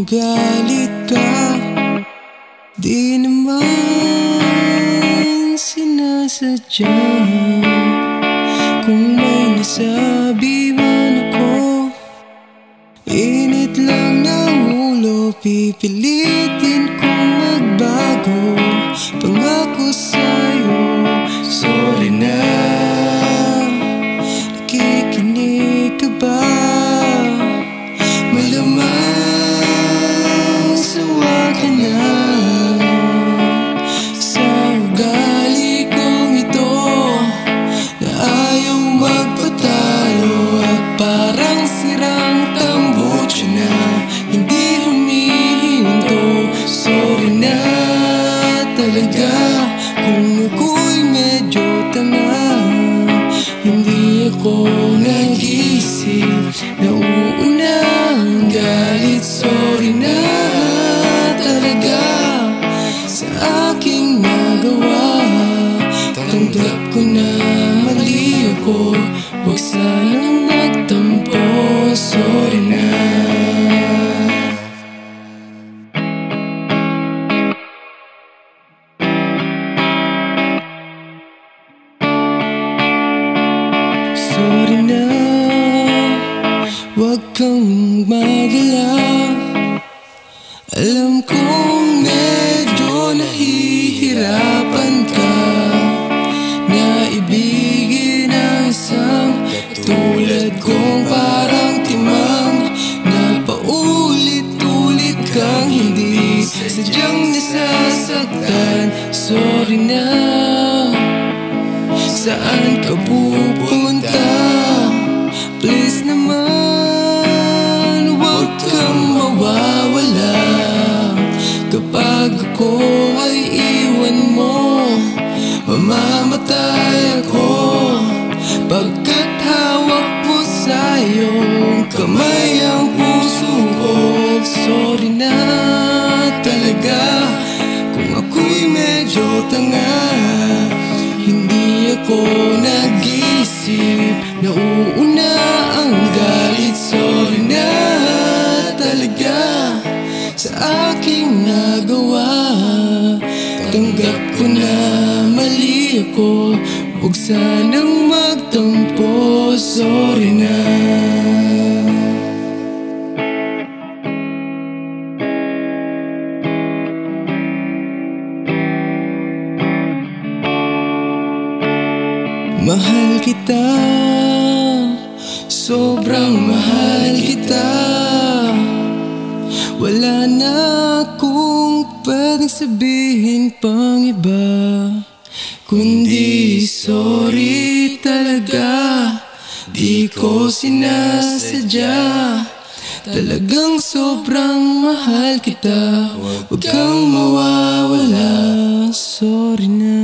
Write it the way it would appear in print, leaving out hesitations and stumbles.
galit ka, di naman sinasadya. Kung may nasabi man ako, init lang ng ulo, pipilitin kong magbago. Pangako sa'yo, sorry na. Nakikinig ka ba? Malamang sawa ka na sa ugali kong ito, na ayaw magpatalo at parang sirang tambocho na hindi humihinto. Sorry na talaga kung ako'y medyo tanga. Hindi ako nag-isip, nauuna ang galit. Sorry na talaga sa aking nagawa. Tanggap ko na mali ako, huwag sanang magtampo. Sorry na. Sorry na, huwag kang magala. Alam kong medyo nahihirapan ka na ibigin ang isang katulad kong parang timang na paulit-ulit kang hindi sadyang nasasaktan. Sorry na, saan ka pupunta? Please naman, huwag kang mawawala. Kapag ako ay iwan mo, mamamatay ako. Pagkat hawak mo sa iyong kamay ang puso ko. Sorry na talaga kung ako'y medyo tanga. Hindi ako nag-isip, nauuna ang galit. Sorry na talaga sa aking nagawa. Tanggap ko na mali ako, huwag sanang magtampo. Sorry na. Mahal kita, sobrang mahal kita. Wala na akong pwedeng sabihin pang iba, kundi sorry talaga. Di ko sinasadya, talagang sobrang mahal kita. Huwag kang mawawala. Sorry na.